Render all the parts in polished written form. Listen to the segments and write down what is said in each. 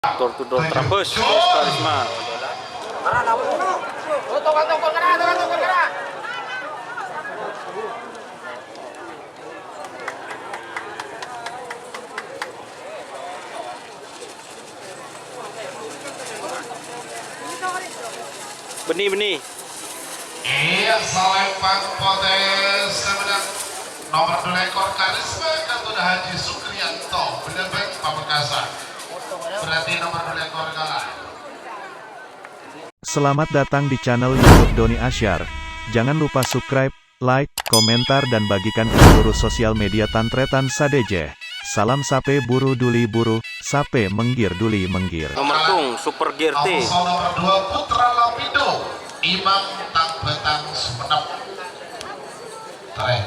Door terus Karisma. Benih. Iya, Salempang Potes sebenarnya nomor 2 ekor Karisma Katuna Haji Sukrianto bener-bener Pamekasan. Berarti nomor 2 ekor kalah. Selamat datang di channel YouTube Doni Asyar. Jangan lupa subscribe, like, komentar dan bagikan ke seluruh sosial media Tantretan Sadejeh. Salam sape buru duli buru, sape menggir duli menggir. Nomor tung Super Gear T. Nomor 2 Putra Lapindo Imam Tang Betang Sumenep. Tren.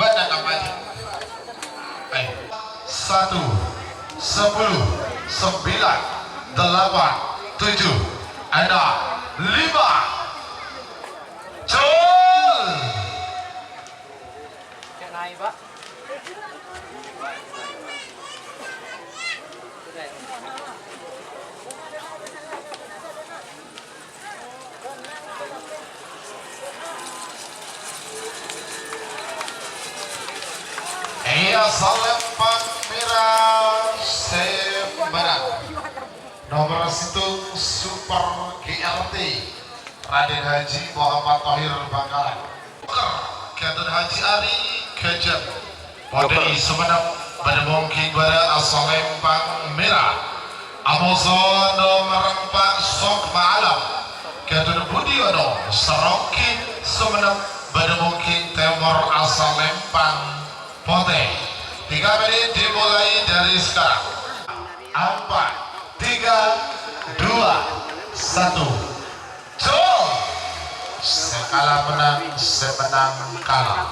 Badan kampanye. 1, 10, 9, 8, 7, 5. Jol. Naik, Pak. Iya, Salempang Merah Sebarat nomor situ Super GRT Raden Haji Muhammad Thohir Bangkalan Katun Haji Ari Kejem Podei Sumenep Bademongking Bara Salempang Merah Amazon nomor 4 Sok Ma'alam Katun Budiono Serokin Sumenep Bademongking Temor Salempang Pote 3 menit dimulai dari sekarang. 4, 3, 2, 1. Jol. Sekala menang, semenang kalah.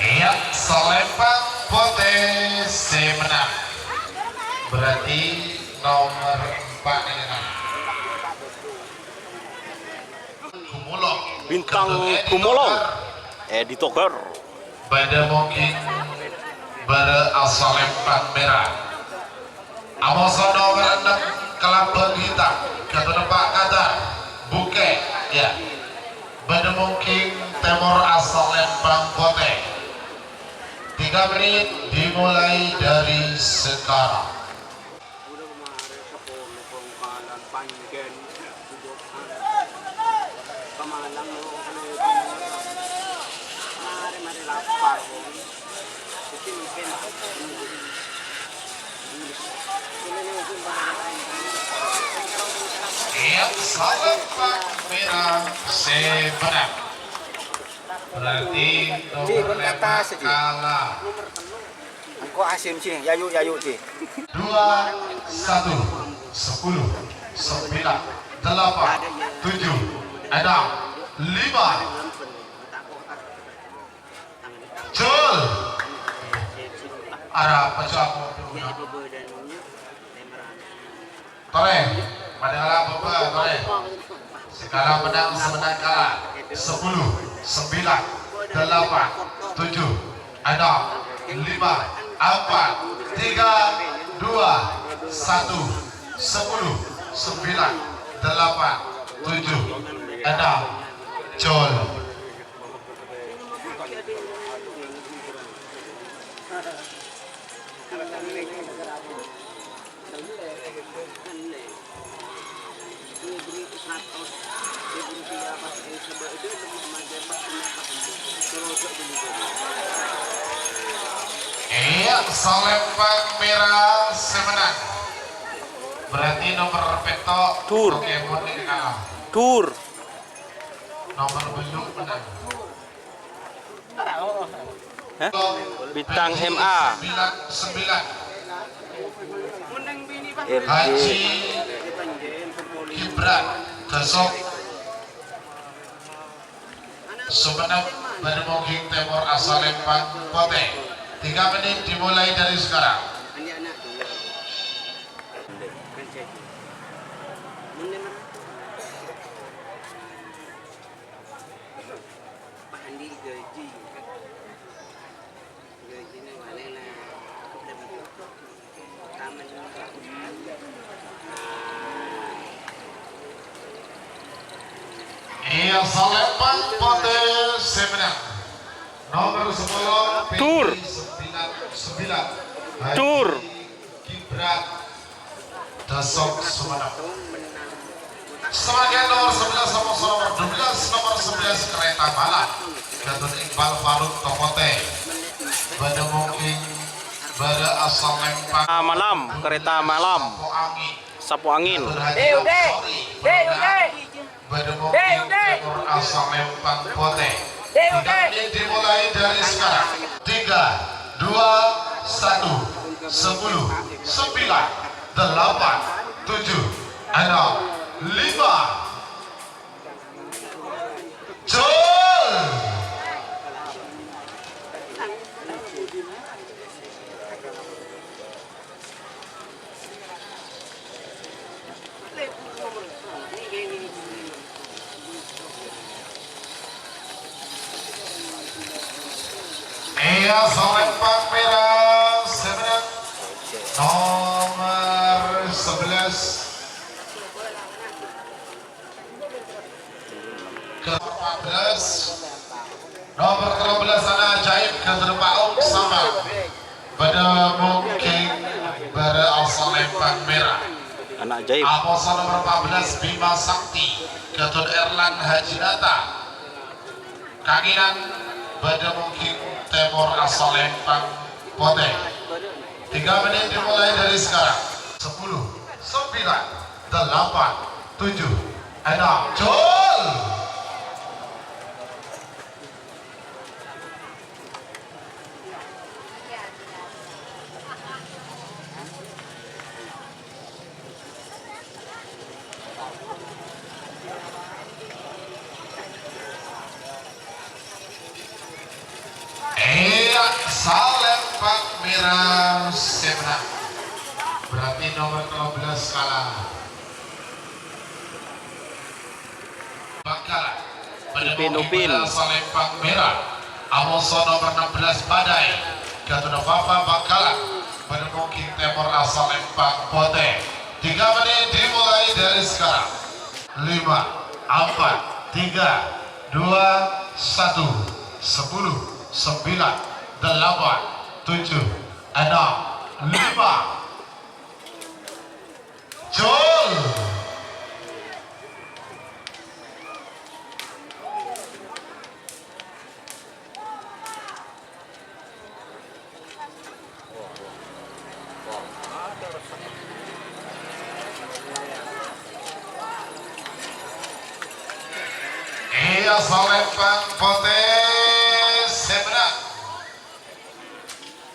Iya, Salempang Pote semenang. Berarti nomor 4 ini kan. Kumulong. Bintang Kumolong. Edi Togar. Pada mungkin pada Salempang Merah. Amazon nomor 6 Kelabang Hitam. Katuna Pak Kadar. Buke. Ya. Pada mungkin Temor Salempang Pote. 3 menit dimulai dari sekarang. Iya, Salempang Merah sebenarnya. Berarti nomor 5 kalah. Kok asim sih? Yayu sih. 2, 1, 10, 9, 8, 7, 6, 5. Jol. Ada pecah. Tore, padahal apa tore? Sekarang menang semenang kalah. 10, 9, 8, 7, 6, 5, 4, 3, 2, 1, 10, 9, 8, 7, 6. Jol. Iya, Salempang Merah semenang. Berarti nomor peto Tur. Pokemon ini kalah. Tur. Nomor belum menang. Hah? Bintang MA. 99 RG. Haji Gibran Gesok Sumenep Bademongking Temor Salempang Pote. 3 menit dimulai dari sekarang. Iya Salembang Pote Semenang nomor 10 Tur. 99 Tur. Gibran Dasok Sumenep. Sebagai nomor 11 nomor 12 nomor 11 Kereta Malam Gatun Iqbal Faruk Tokote pada mungkin pada asal Lempang Malam, kereta malam, Sapu Angin sapu angin. pada mungkin timur asal Lempang Pote. Tiga menit dimulai dari sekarang. 3, 2, 1, 10, 9, 8, 7, 6, 5. Jol. Iya Salembang Merah Semenang nomor 11 ke-14 nomor ke-12 Sana Ajaib ke-4 sama pada mungkin pada Salembang Merah Anak ajaib. Aposo nomor 14 Bima Sakti Gatun Erlan Haji Nata Kanginan pada mungkin Temur asal Lempang Pote. 3 menit dimulai dari sekarang. 10, 9, 8, 7, 6, Jol. Iya, Salembang Merah Semenang. Berarti nomor 12 kalah. Bangkalan. Upin. Salembang Merah. Amoso nomor 16 Badai. Gatuna Papa Bangkalan. Menemuki Timur asal Lempang Pote. 3 menit dimulai dari sekarang. 5, 4, 3, 2, 1, 10, 9, 8, 7, 6, 5. Jol. Iya Salembang Pote Semenang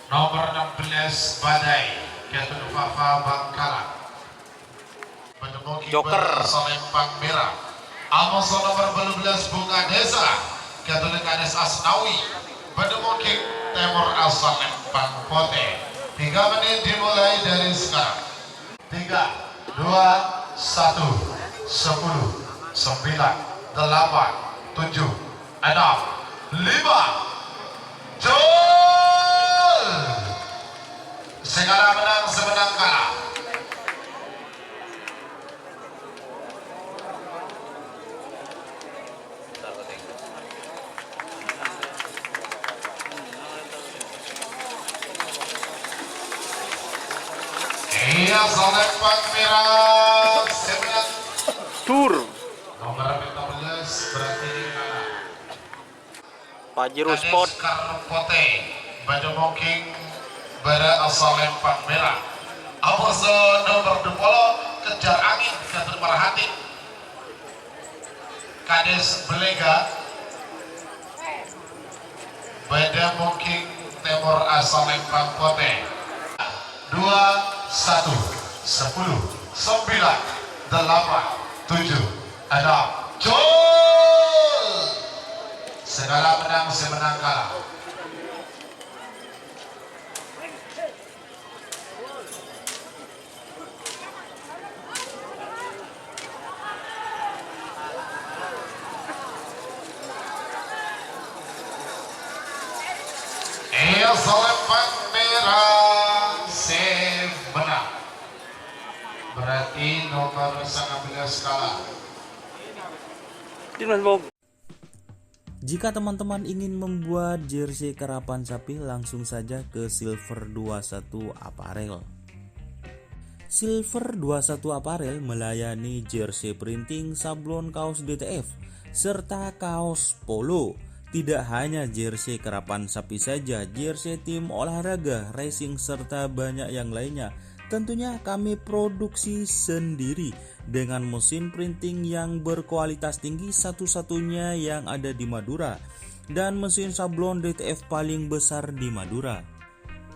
nomor 16 Badai Gatun Fafa Bangkalan menemuki Joker. Salembang Merah Amoso nomor 12 Bunga Desa Gatun Kades Asnawi menemuki Timur asal Lempang Pote. 3 menit dimulai dari sekarang. 3, 2, 1, 10, 9, 8, 7, 6, 5. Jol. Segala menang semenang kalah. Iya Salembang Merah Semenang Tur. nomor 15 berarti kalah. Pajero Sport. Karpote Badu Mongking Bara asal Lempang Merah Amoso nomor 20 Kejar Angin Gatun Marhati Kades Belega Bada Mongking Timur asal Lempang Pote. 2, 1, 10, 9, 8, 7, 6. Jol. Segala menang semenang kalah. Berarti nomor 19 kalah. Di Mas Bob. Jika teman-teman ingin membuat jersey karapan sapi, langsung saja ke Silver 21 Apparel. Silver 21 Apparel melayani jersey printing, sablon kaos DTF, serta kaos polo. Tidak hanya jersey karapan sapi saja, jersey tim olahraga, racing, serta banyak yang lainnya. Tentunya kami produksi sendiri dengan mesin printing yang berkualitas tinggi, satu-satunya yang ada di Madura, dan mesin sablon DTF paling besar di Madura.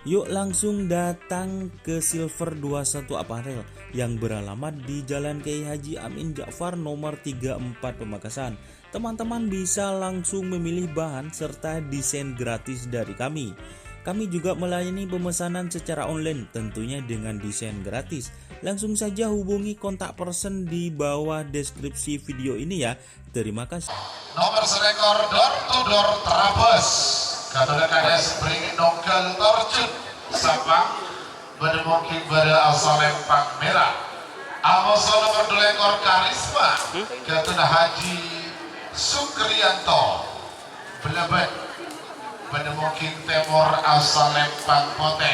Yuk langsung datang ke Silver 21 Apparel yang beralamat di Jalan Kiai Haji Amin Ja'far nomor 34 Pamekasan. Teman-teman bisa langsung memilih bahan serta desain gratis dari kami. Kami juga melayani pemesanan secara online, tentunya dengan desain gratis. Langsung saja hubungi kontak person di bawah deskripsi video ini ya. Terima kasih. Nomor selekor door to door Trabes. Katolik kades beri nongkel torcut Sabang bermungkin pada asal lempang merah. Amoso nomor 2 ekor Karisma Katolik Haji Sukrianto Belebet bermungkin temor asal lempang pote.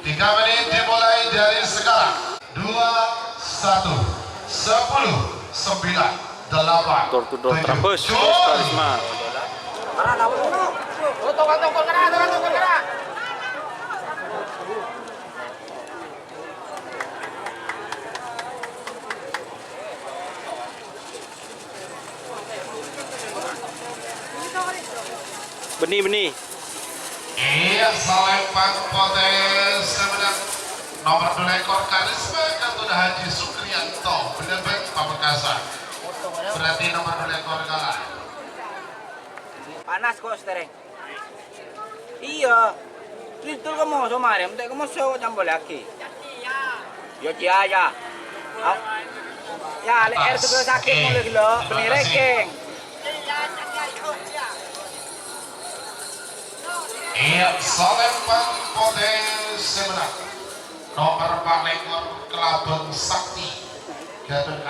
3 menit dimulai dari sekarang. 2, 1, 10, 9, 8, Door to door Trabes, Karisma. Benih. Iya, salempang potes sebenarnya nomor 2 ekor Karisma Katolik Haji Sukrianto Belebet Pamekasan. Berarti nomor 2 ekor kalah. Panas kok stereng. Iya. Itu kamu sama dia, entek kamu sewa campur lagi. Ya ya. Ya, le air tu sakit mulu gelo, benih rekeng. Iya, salempang potes sebenarnya nomor 4 ekor Kelabang Sakti Katolik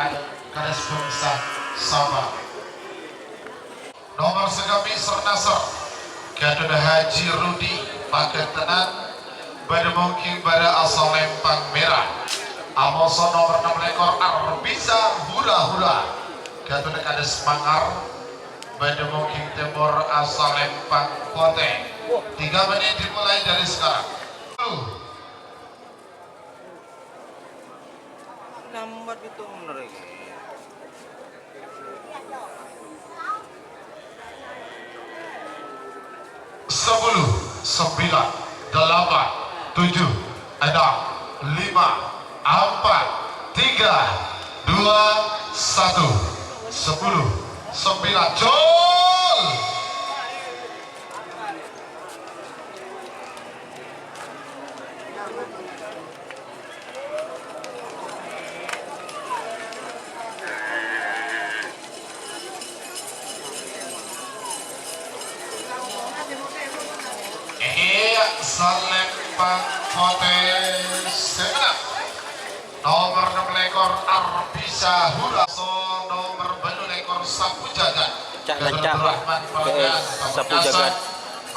Kades Bangsa Sabang. Nomor segami Sernasar Katolik Haji Rudi Paketenan bermungkin pada asal lempang merah. Amoso nomor 6 ekor Arbisa Hura Katolik Kades Mangar bermungkin temor asal lempang pote. 3 menit dimulai dari sekarang. Lambat itu menurut. 10, 9, 8, 7, 6, 5, 4, 3, 2, 1, 10, 9, jol! Salempang potes sebenarnya nomor 6 ekor Arbisa Hura, nomor 2 ekor Sapu Jagat Cak-cak. Rahman Sapu Jagat.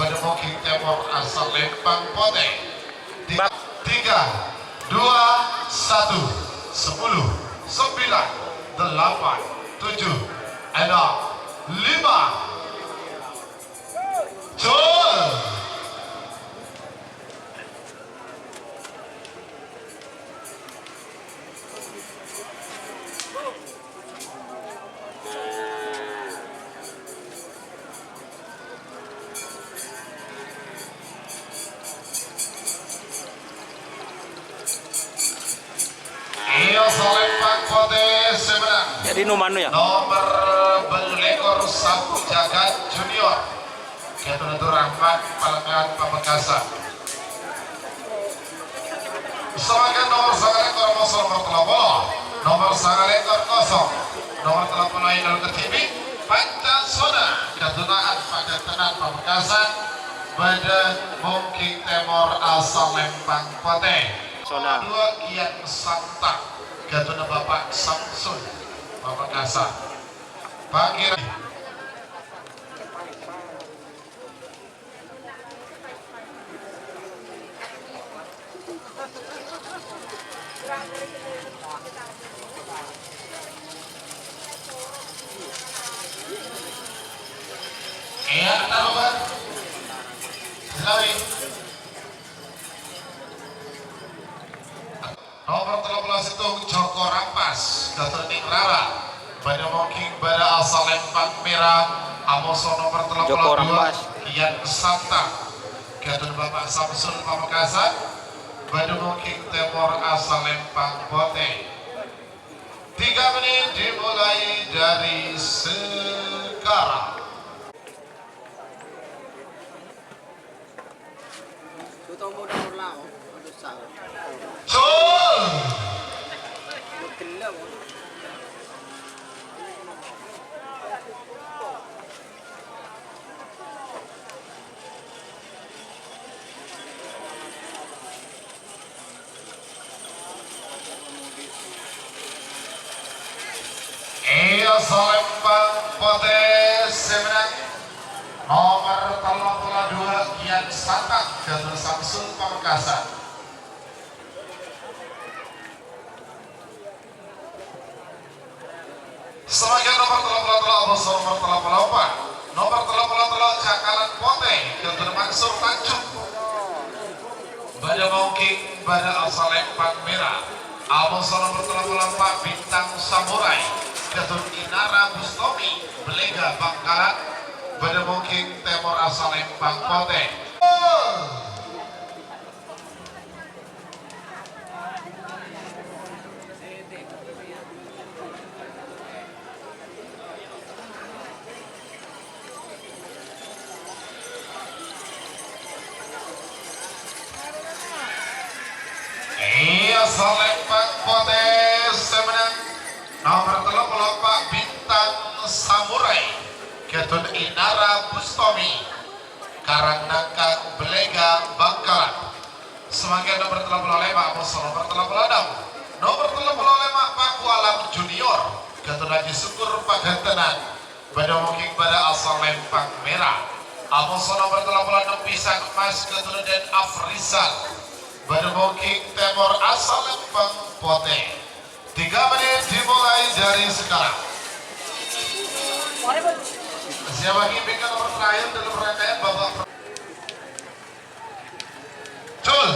bermungkin temor asal lempang pote. 3, 2, 1, 10, 9, 8, 7, 6, 5, jol! Iya, salempang potes sebenarnya Jadi nomor ya. nomor 2 ekor Sapu Jagat Junior Katolik Rahman Palengan Pamekasan. Sebagai nomor 9 ekor Mosol nomor 30, nomor 9 ekor kosong, nomor 30 Indul Ketibi Pancasona Ketunaan pada Tenan Pamekasan pada mungkin temor asal lempang pote. Sona. 2 Kian Santang Katuna Bapak Samsul Bapak Kasar Panggil nomor Lawi nomor 13 itu Joko Rampas Ketuning Rara pada Moking pada asal Lempang Merah Amoso nomor 32 Joko Rampas. Kian Santa Ketun Bapak Samsul Pamekasan pada Moking Timur asal Lempang Bote 3 menit dimulai dari sekarang. Cul! Iya Salembang Potes semenang nomor 32 Kian Santang Gatot Samsul Pamekasan. Selanjutnya nomor 33 Abosor nomor 34 nomor 33 Cakalan Pote Gatot Mansur Tanjung Bada Mungking Bada Asal Lempang Merah Abosor nomor 34 Bintang Samurai Gatot Inara Bustomi Belega Bangkalan Bada Mungking Timur Asal Lempang Pote. Iya Salembang Potes semenang nomor 34 Bintang Samurai Ketun Inara Bustomi Karangnangkang Belega Bangkalan. Sebagai nomor 35 Abosor nomor 36 nomor 35 Paku Alam Junior Ketun Haji Syukur Pagantenan Bada Mungking Bada Asal Lempang Merah Abosor nomor 36 Pisang Emas Ketun Den Afrizal Bada Mungking Timur Asal Lempang Pote. 3 menit dimulai dari sekarang. Siapa gimbingkan nomor terakhir dalam rangkaian babak Cul.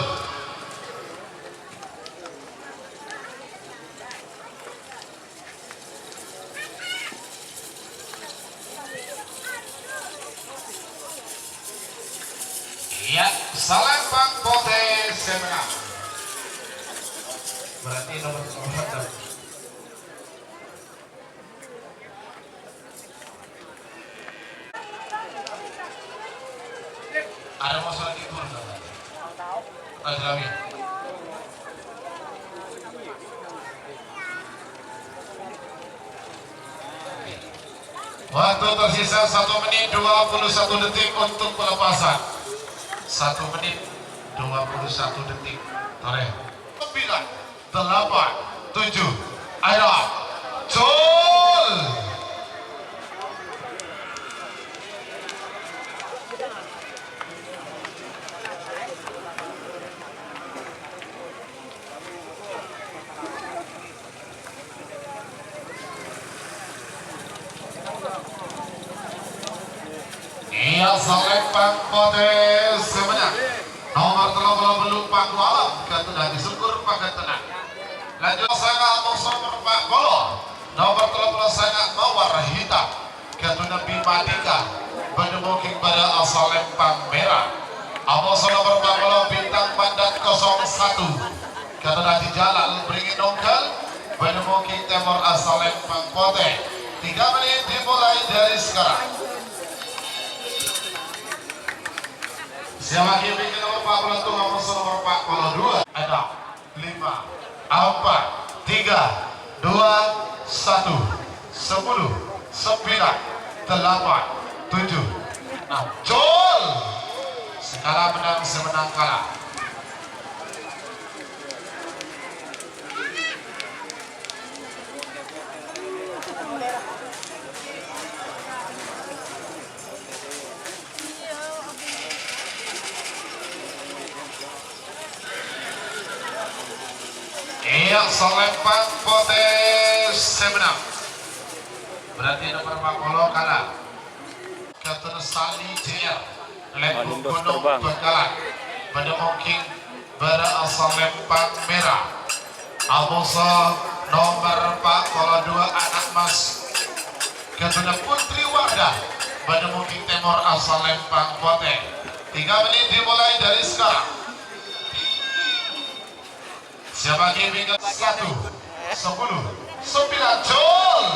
Iya, Salembang Pote semenang. Berarti nomor 4. Ada masalah di turun enggak? Tahu. Waktu tersisa 1 menit 21 detik untuk pelepasan. 1 menit 21 detik. Tarik. 9, 8, 7. Ayo. Cul. Iya Salembang Potes semenang nomor 30 belum Paku Alam Ketun Haji Syukur Pagantenan. Lanjut Sanga Abosor nomor 40 nomor 30 Sanga Mawar Hitam Ketun Bima Dika Bada Mungking Bada Asal Lempang Merah Abosor nomor 40 Bintang Mandat 01 Ketun Haji Jalal Beringin Nonggal Bada Mungking Timur Asal Lempang Pote. 3 menit dimulai dari sekarang. Siapa yang bikin nomor 41 nomor 42? Ada 5, 4, 3, 2, 1, 10, 9, 8, 7, 6, Cul. Skala menang semenang kalah. Salembang Potes Semenang. Berarti nomor 40 kalah. Ketua Sali JR Lembung Alindos Gunung terbang. Bengkalan. Pada mungkin berasal Lembang Merah. Amosa nomor 42 anak mas. Ketua Putri Wardah. Pada mungkin Timur asal Lembang Potes. 3 menit dimulai dari sekarang. Siapa gaming 1, 10, 9, Jol.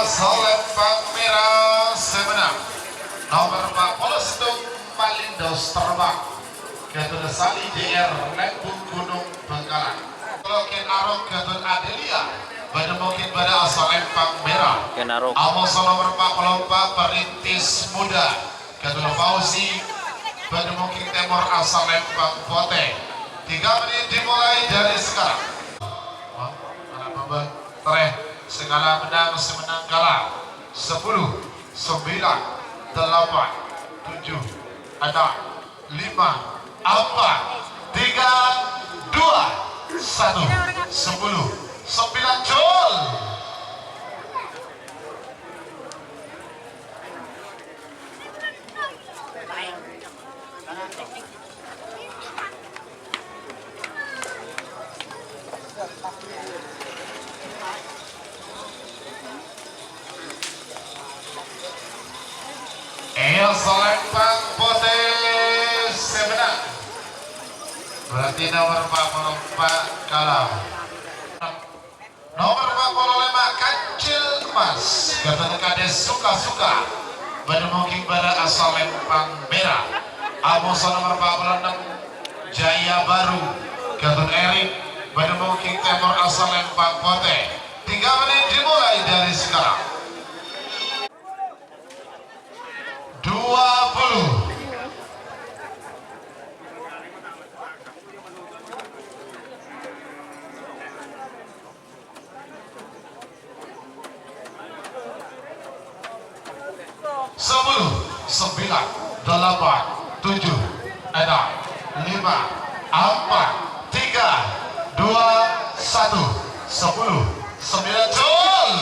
Salembang Merah Semenang. Nomor 41 Malindos terbang. Ketua Sali JR Lembung Gunung Bengkalan. Lokin Arok Ketua Adelia. Pada mungkin pada asal Lembang Merah. Kenarok. Amos nomor 44 Perintis Muda. Ketua Fauzi. Pada mungkin Timur asal Lembang Pote. 3 menit dimulai dari sekarang. Segala menang semenang kalah. 10, 9, 8, 7, 6, 5, 4, 3, 2, 1, 10, 9, Jol. Salembang Potes Semenang. Berarti nomor 44 kalah. Nomor 45 Kancil Emas. Ketua Kades Suka-Suka. Pada mungkin pada asal Lembang Merah. Amos nomor 46 Jaya Baru. Ketua Erik. Pada mungkin Timur asal Lembang Potes. 3 menit dimulai dari sekarang. 20. Sepuluh, 9, 8, 7, 6, 5, 4, 3, 2, 1, 10, 9, Jol.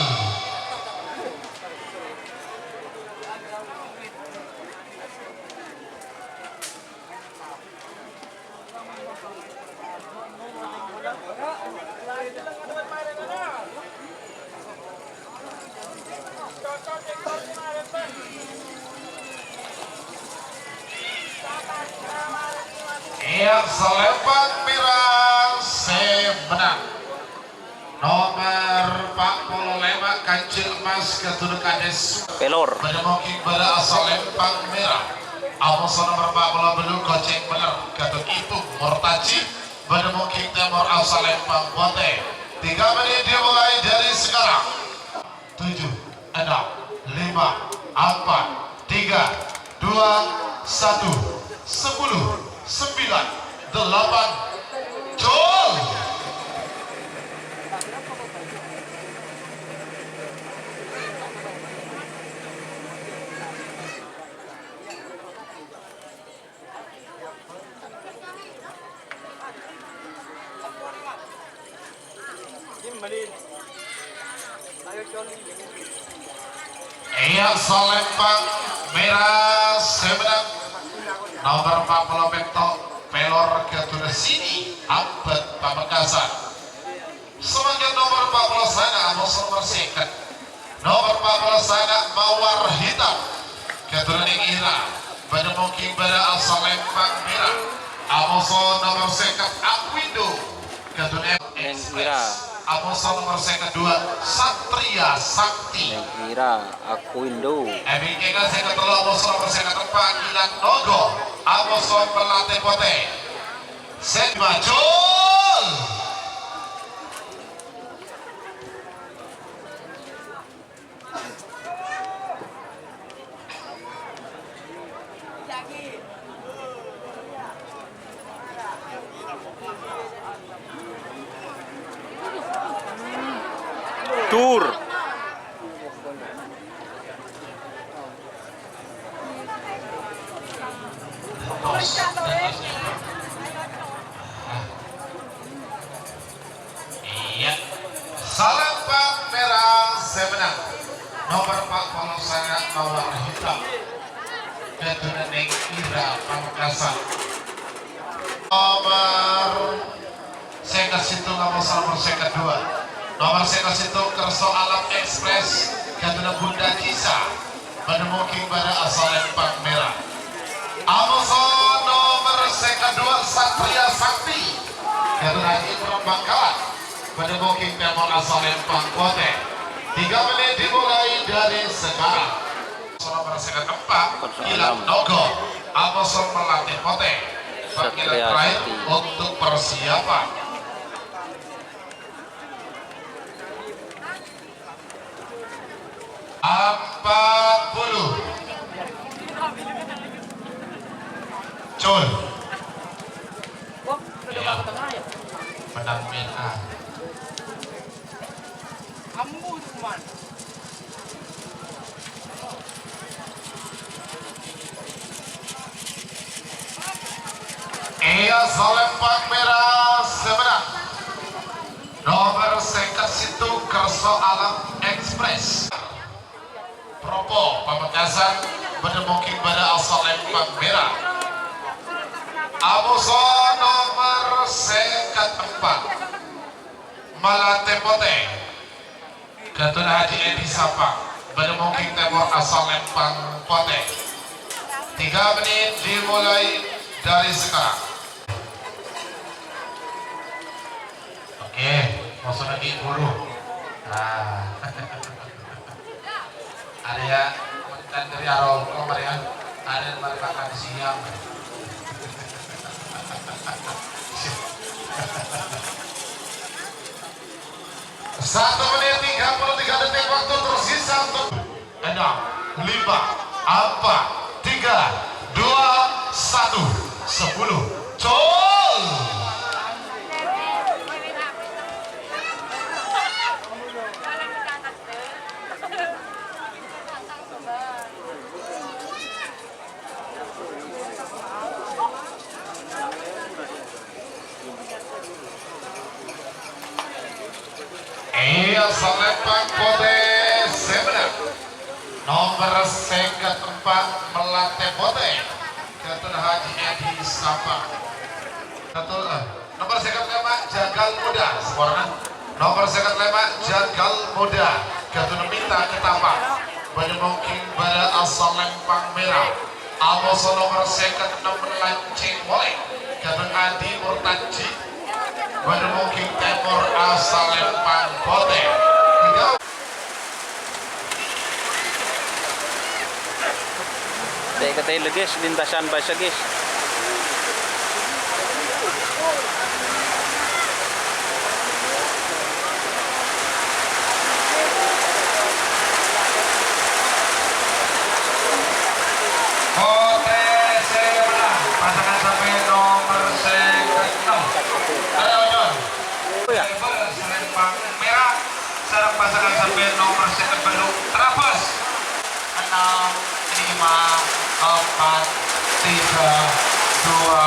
Salembang Merah Semenang. Nomor 45 Kancil Emas Ketua Kades Pelor. pada mungkin pada asal Lembang Merah. Amos nomor 40 belum goceng bener Ketua Ipung Mortaji pada mungkin Timur asal Lembang Pote. 3 menit dimulai dari sekarang. 7, 6, 5, 4, 3, 2, 1, 10, 9, 8, Jol. Salembang Merah Semenang. Nomor 40 Petok Pelor Ketua Sini Abad Pamekasan. Semangat nomor 40 sana Amos nomor second. Nomor 40 sana Mawar Hitam Ketua Ira. Pada mungkin pada asal Lembang Merah. Amos nomor second Akwindo Ketua Express. Amos nomor second 2 Satria Sakti. Ira Akuindo. MIK second 3 Amos nomor second 4 Ilan Nogo. Amos Perlate Pote. Sedma Jol. Tur. Iya. Salembang merah sebenang. Nomor 40 sangat nomor hitam. Keturunan Ira Pamekasan. Nomor saya kasih itu nomor saya kedua. Nomor saya kasih itu Kerso Alam Express. Keturunan Bunda Kisa. Menemuki pada asal Lempang merah. Amazon nomor saya kedua Satria Sakti. Keturunan Ibram Bangkalan. Menemuki Temon asal Lempang Kote. 3 menit dimulai dari sekarang. Nomor saya keempat Ilang Nogo. Amazon melatih Kote. Panggilan terakhir untuk persiapan. Empat puluh. Cul. Menang merah. Ambu itu kemana? Iya Salembang merah sebenang. Nomor second situ Kerso Alam Express. Propo Pamekasan menemuki pada asal Lempang merah. Amuso nomor second 4 Malate Pote. Ketun Haji Edi Sapang menemuki temor asal Lempang Pote. 3 menit dimulai dari sekarang. Oke, masuk lagi 10. Nah. Ada ya, dan dari Aroko Marian, ada yang makan siang. 1 menit 33 detik waktu tersisa untuk 6, 5, 4, 3, 2, 1, 10. Col! Iya Salembang Pote sebenang. Nomor second 4 Melate Pote. Ketul Haji Edi Sapang. Ketul nomor second 5 Jagal Muda Seborna. Nomor second 5 Jagal Muda. Ketul Minta Ketapang. Menemuki pada asal Lempang merah. Amoso nomor second 6 Lancing Molek. Ketul Adi Murtaji. Menemuki temor asal Lempang Pote. Dek katanya guys, lintasan bahasa guys. Pote sebelah pasangan sampai nomor second 6. Ada Ojon. Selempang merah. Sarang pasangan sampai nomor second belum terapus. 6, 5, 4, 3, 2,